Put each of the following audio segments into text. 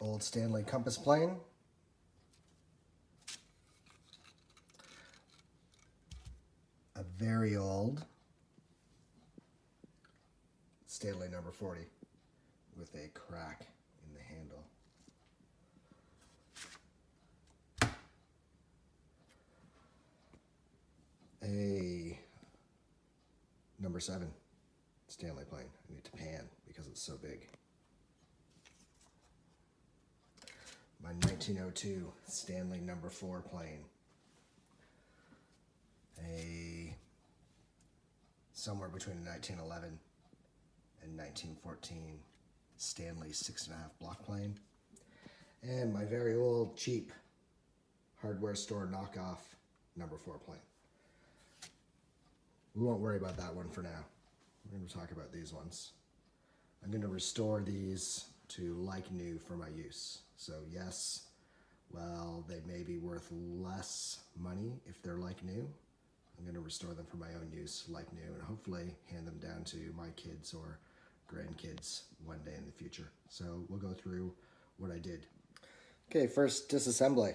old Stanley compass plane. A very old Stanley No. 40 with a crack in the handle. A No. 7 Stanley plane. I need to pan because it's so big. My 1902 Stanley No. 4 plane. A somewhere between a 1911 and 1914 Stanley 6.5 block plane. And my very old, cheap hardware store knockoff No. 4 plane. We won't worry about that one for now. We're going to talk about these ones. I'm going to restore these to like new for my use. So yes, well, they may be worth less money if they're like new. I'm going to restore them for my own use like new and hopefully hand them down to my kids or grandkids one day in the future. So we'll go through what I did. Okay, first disassembly.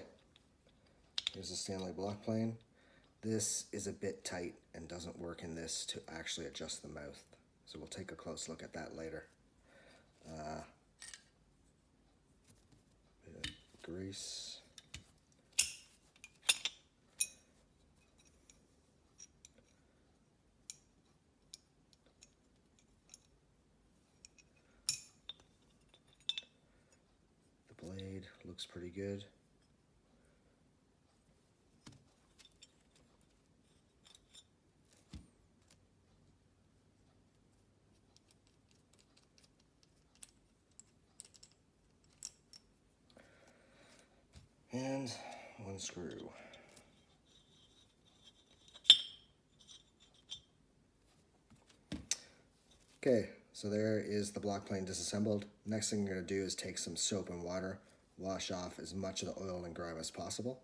Here's a Stanley block plane. This is a bit tight and doesn't work in this to actually adjust the mouth. So we'll take a close look at that later. Bit of grease. The blade looks pretty good. And one screw. Okay, so there is the block plane disassembled. Next thing I'm going to do is take some soap and water, wash off as much of the oil and grime as possible.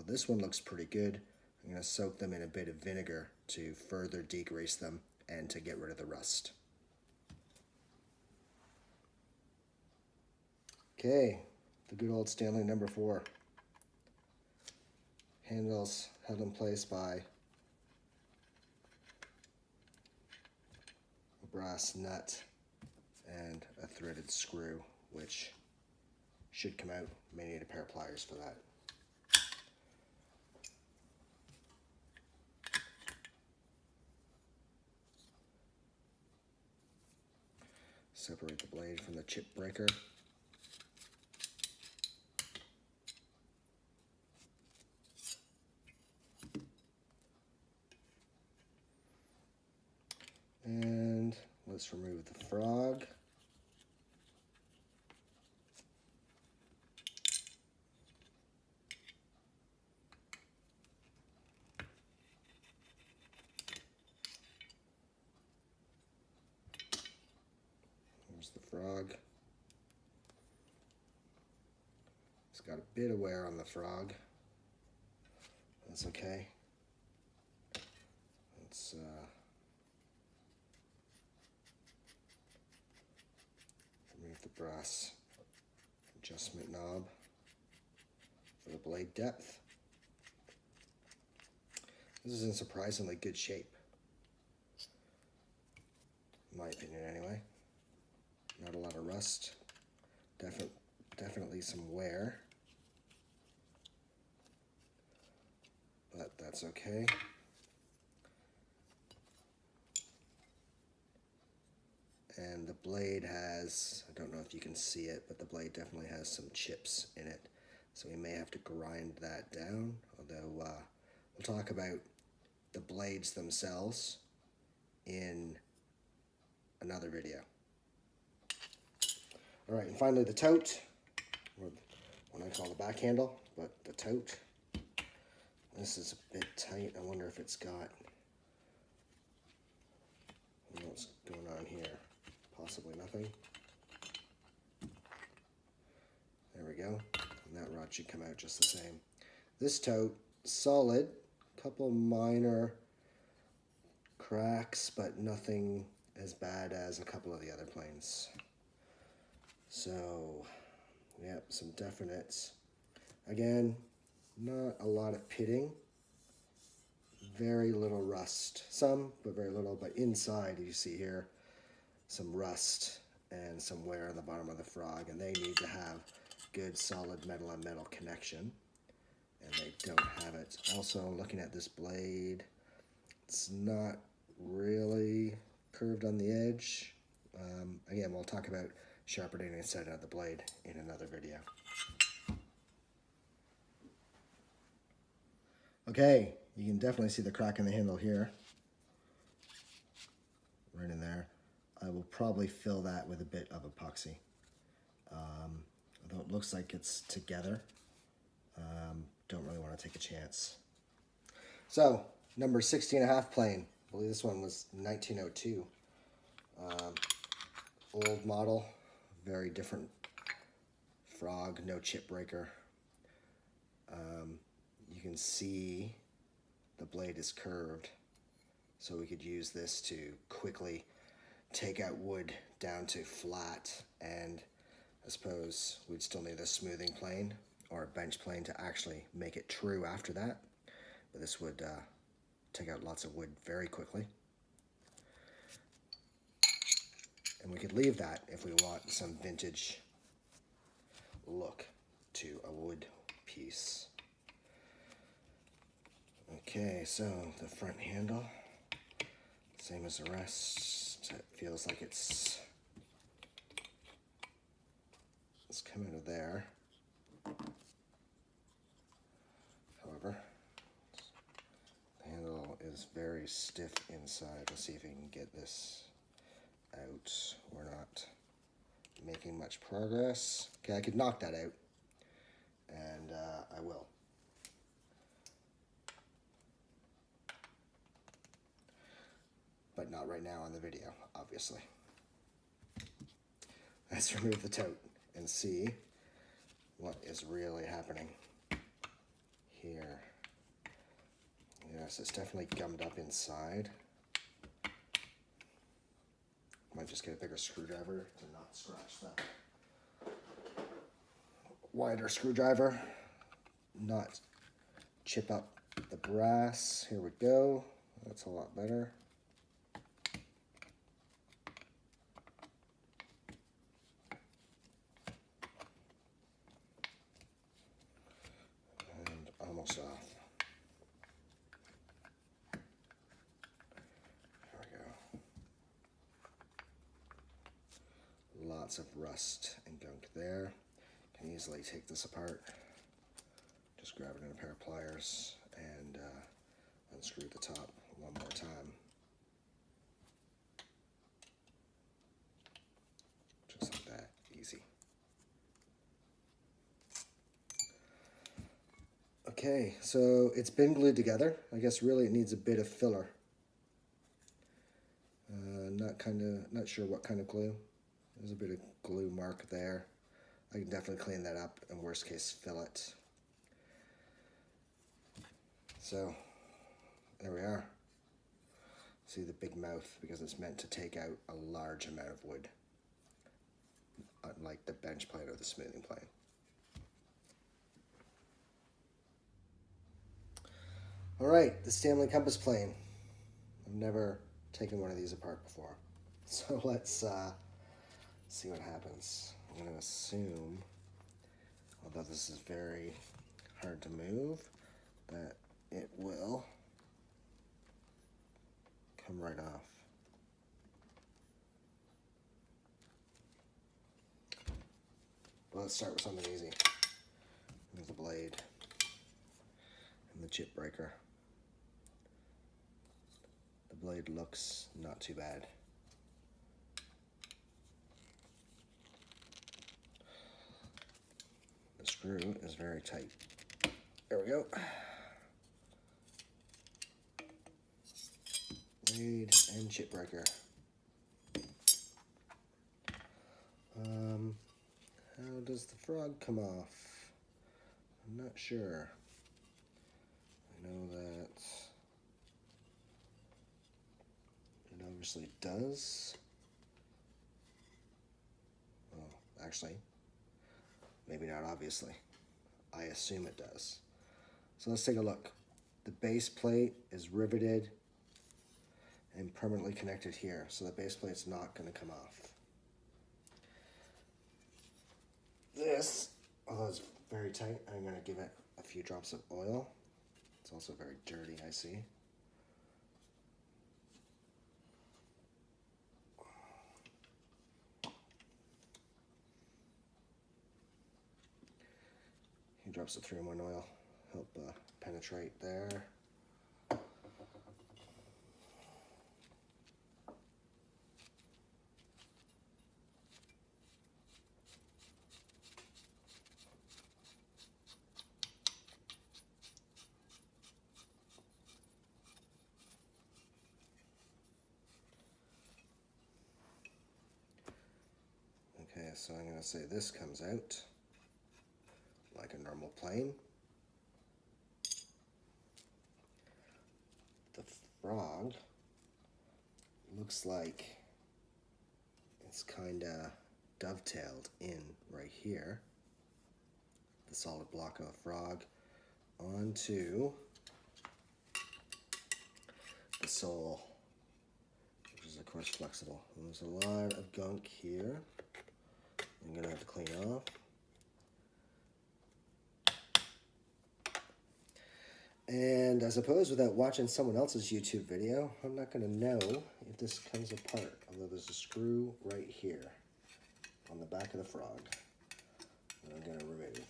This one looks pretty good. I'm going to soak them in a bit of vinegar to further degrease them and to get rid of the rust. Okay, the good old Stanley No. 4. Handles held in place by a brass nut and a threaded screw, which should come out. May need a pair of pliers for that. Separate the blade from the chip breaker. And let's remove the frog. Here's the frog. It's got a bit of wear on the frog. That's okay. Let's remove the brass adjustment knob for the blade depth. This is in surprisingly good shape, in my opinion anyway. Not a lot of rust, definitely some wear, but that's okay. And the blade has, I don't know if you can see it, but the blade definitely has some chips in it. So we may have to grind that down, although we'll talk about the blades themselves in another video. All right, and finally the tote, or what I call the back handle, but the tote. This is a bit tight. I wonder if it's got, I don't know what's going on here. Possibly nothing. There we go. And that rod should come out just the same. This tote, solid. Couple minor cracks, but nothing as bad as a couple of the other planes. So Yep, some definite. Again, not a lot of pitting. Very little rust. Some, but very little. But inside, you see here, some rust and some wear on the bottom of the frog. And they need to have good solid metal on metal connection. And they don't have it. Also, looking at this blade, it's not really curved on the edge. Again, we'll talk about sharpening and setting out the blade in another video. Okay, you can definitely see the crack in the handle here. Right in there. I will probably fill that with a bit of epoxy. Although it looks like it's together, don't really want to take a chance. So, number 16.5 plane. I believe this one was 1902. Old model, very different frog, no chip breaker. You can see the blade is curved, so we could use this to quickly take out wood down to flat, and I suppose we'd still need a smoothing plane or a bench plane to actually make it true after that, but this would take out lots of wood very quickly. And we could leave that if we want some vintage look to a wood piece. Okay, so the front handle, same as the rest. It feels like it's come out of there. However, the handle is very stiff inside. Let's see if we can get this out. We're not making much progress. Okay, I could knock that out, and I will. But not right now on the video, obviously. Let's remove the tote and see what is really happening here. Yes, it's definitely gummed up inside. Might just get a bigger screwdriver to not scratch that. Wider screwdriver, not chip up the brass. Here we go. That's a lot better. And almost off. Lots of rust and gunk there. Can easily take this apart. Just grab it in a pair of pliers and unscrew the top one more time. Just like that, easy. Okay, so it's been glued together. I guess really it needs a bit of filler. Not sure what kind of glue. There's a bit of glue mark there. I can definitely clean that up and worst case fill it. So there we are. See the big mouth because it's meant to take out a large amount of wood, unlike the bench plane or the smoothing plane. All right, the Stanley compass plane. I've never taken one of these apart before. So let's see what happens. I'm going to assume, although this is very hard to move, that it will come right off. Well, let's start with something easy. Move the blade and the chip breaker. The blade looks not too bad. The screw is very tight. There we go. Blade and chip breaker. How does the frog come off? I'm not sure. I know that it obviously does. Oh, actually, Maybe not, obviously. I assume it does. So let's take a look. The base plate is riveted and permanently connected here, so the base plate's not going to come off. This, although it's very tight, I'm going to give it a few drops of oil. It's also very dirty, I see. A few drops of 3-in-1 oil help penetrate there. Okay, so I'm going to say this comes out like a normal plane. The frog looks like it's kind of dovetailed in right here. The solid block of a frog onto the sole, which is of course flexible. And there's a lot of gunk here I'm going to have to clean off. And I suppose without watching someone else's YouTube video, I'm not going to know if this comes apart, although there's a screw right here on the back of the frog that I'm going to remove.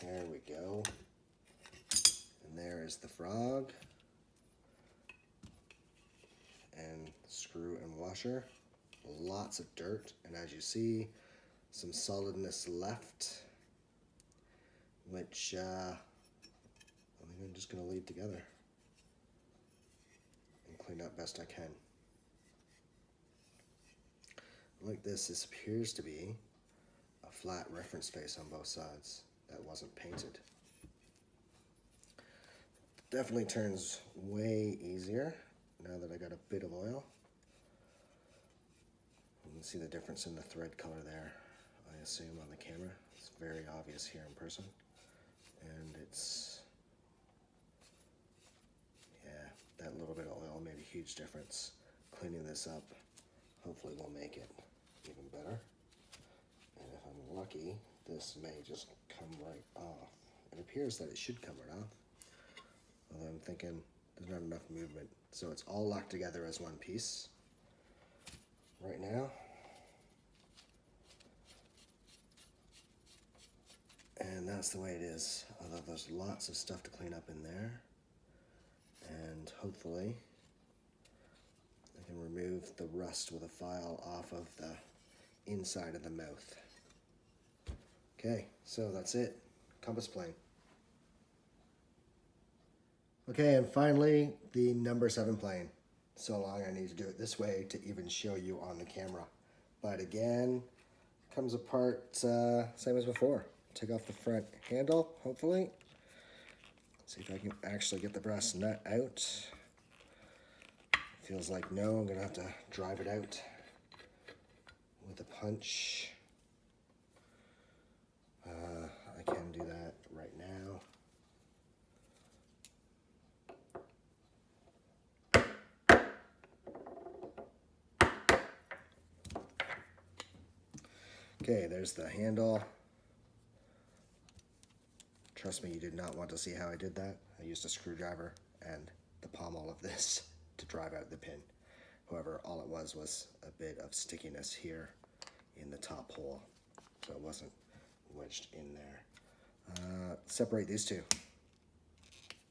There we go. And there is the frog. And screw and washer. Lots of dirt, and as you see, some solidness left, which I think I'm just going to leave together and clean up best I can. Like this appears to be a flat reference face on both sides that wasn't painted. Definitely turns way easier now that I got a bit of oil. You can see the difference in the thread color there, I assume, on the camera. It's very obvious here in person. And it's, yeah, that little bit of oil made a huge difference. Cleaning this up hopefully will make it even better. And if I'm lucky, this may just come right off. It appears that it should come right off, although I'm thinking there's not enough movement. So it's all locked together as one piece right now. And that's the way it is, although there's lots of stuff to clean up in there. And hopefully I can remove the rust with a file off of the inside of the mouth. Okay, so that's it. Compass plane. Okay, and finally, the number 7 plane. So long I need to do it this way to even show you on the camera. But again, comes apart same as before. Take off the front handle, hopefully. See if I can actually get the brass nut out. Feels like no, I'm gonna have to drive it out with a punch. I can do that right now. Okay, there's the handle. Trust me, you did not want to see how I did that. I used a screwdriver and the pommel of this to drive out the pin. However, all it was a bit of stickiness here in the top hole, so it wasn't wedged in there. Separate these two.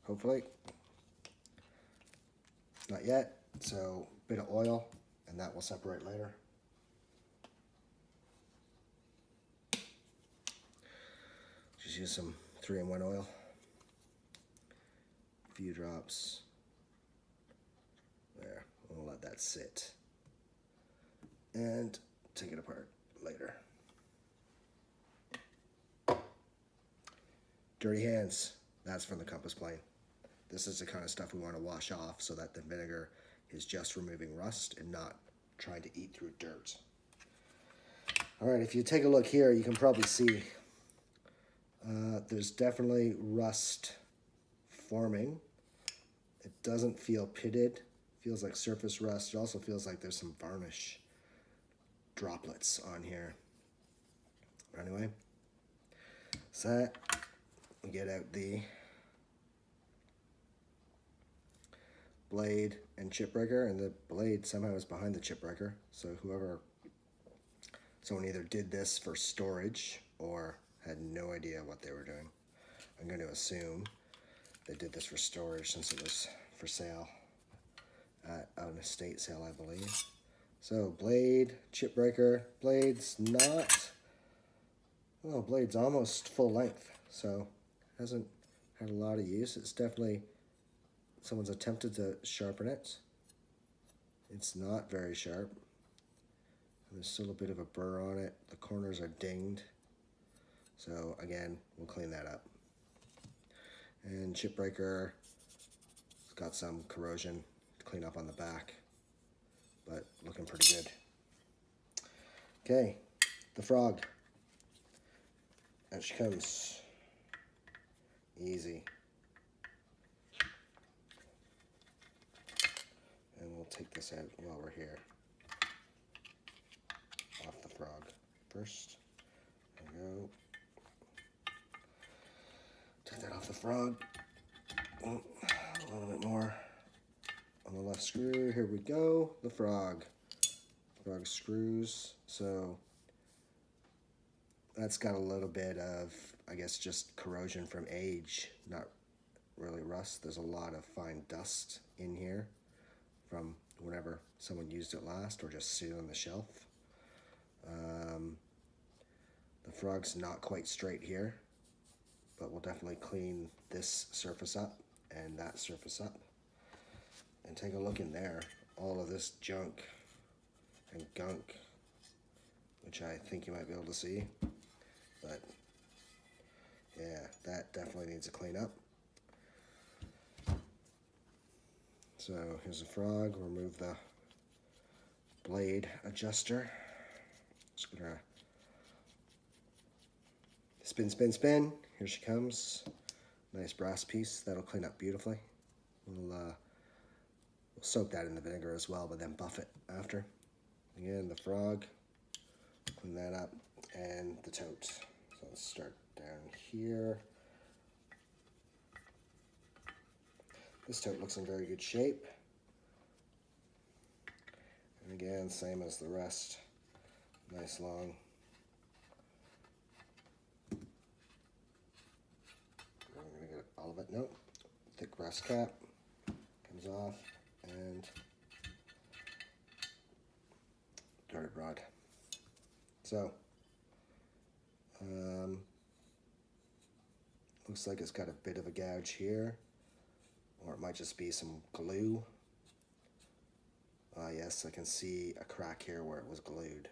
Hopefully. Not yet, so a bit of oil, and that will separate later. Just use some 3-in-1 oil. A few drops. There, we'll let that sit. And take it apart later. Dirty hands, that's from the compass plane. This is the kind of stuff we want to wash off so that the vinegar is just removing rust and not trying to eat through dirt. All right, if you take a look here, you can probably see there's definitely rust forming. It doesn't feel pitted. Feels like surface rust. It also feels like there's some varnish droplets on here. Anyway, so we get out the blade and chip breaker, and the blade somehow is behind the chip breaker. So someone either did this for storage or had no idea what they were doing. I'm going to assume they did this for storage since it was for sale at an estate sale, I believe. So blade, chip breaker, blade's not, well, blade's almost full length, so hasn't had a lot of use. It's definitely, someone's attempted to sharpen it. It's not very sharp. There's still a bit of a burr on it. The corners are dinged. So again, we'll clean that up. And chip breaker, it's got some corrosion to clean up on the back, but looking pretty good. Okay, the frog. Out she comes. Easy. And we'll take this out while we're here. Off the frog first. There we go. Take that off the frog. Oh, a little bit more on the left screw. Here we go. The frog. Frog screws. So that's got a little bit of, I guess, just corrosion from age, not really rust. There's a lot of fine dust in here from whenever someone used it last or just sitting on the shelf. The frog's not quite straight here, but we'll definitely clean this surface up and that surface up. And take a look in there, all of this junk and gunk, which I think you might be able to see. But yeah, that definitely needs a clean up. So here's the frog. Remove the blade adjuster. Just gonna spin, spin, spin. Here she comes. Nice brass piece. That'll clean up beautifully. We'll soak that in the vinegar as well, but then buff it after. Again, the frog. Clean that up. And the tote. So let's start down here. This tote looks in very good shape. And again, same as the rest. Nice long. I'm going to get all of it. Nope. Thick brass cap. Comes off. And darted rod. So, looks like it's got a bit of a gouge here, or it might just be some glue. Yes, I can see a crack here where it was glued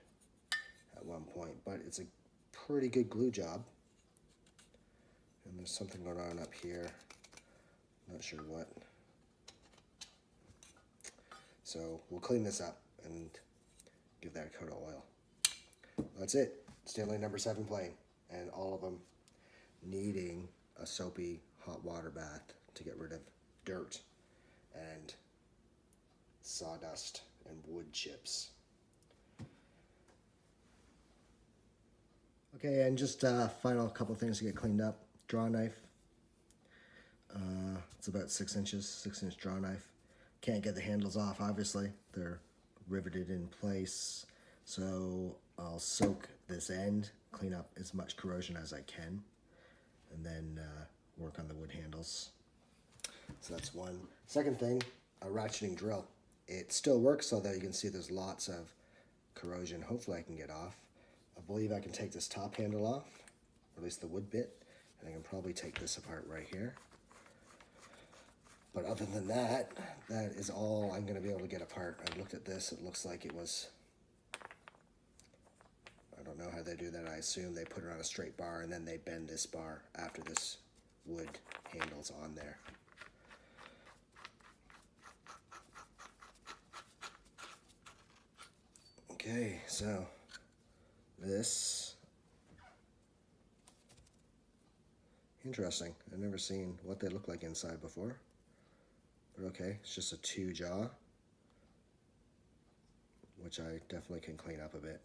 at one point, but it's a pretty good glue job. And there's something going on up here, not sure what. So we'll clean this up and give that a coat of oil. That's it. Stanley No.7 plane, and all of them needing a soapy hot water bath to get rid of dirt and sawdust and wood chips. Okay, and just final couple things to get cleaned up. Drawknife. It's about 6 inches, 6-inch drawknife. Can't get the handles off, obviously. They're riveted in place. So I'll soak this end, clean up as much corrosion as I can, and then work on the wood handles. So that's one. Second thing, a ratcheting drill. It still works, although you can see there's lots of corrosion. Hopefully I can get off. I believe I can take this top handle off, or at least the wood bit, and I can probably take this apart right here. But other than that, that is all I'm going to be able to get apart. I looked at this, it looks like it was, I don't know how they do that. I assume they put it on a straight bar and then they bend this bar after this wood handle's on there. Okay, so this, interesting. I've never seen what they look like inside before. But okay, it's just a 2-jaw, which I definitely can clean up a bit.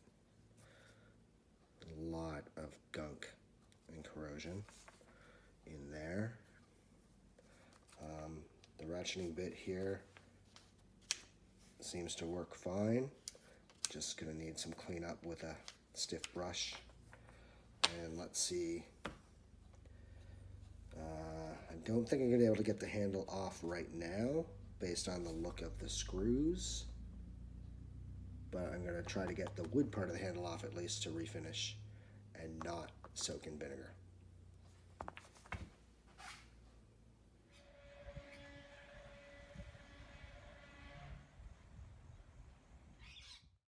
A lot of gunk and corrosion in there. The ratcheting bit here seems to work fine. Just gonna need some cleanup with a stiff brush. And let's see. I don't think I'm gonna be able to get the handle off right now based on the look of the screws. But I'm gonna try to get the wood part of the handle off at least to refinish and not soak in vinegar.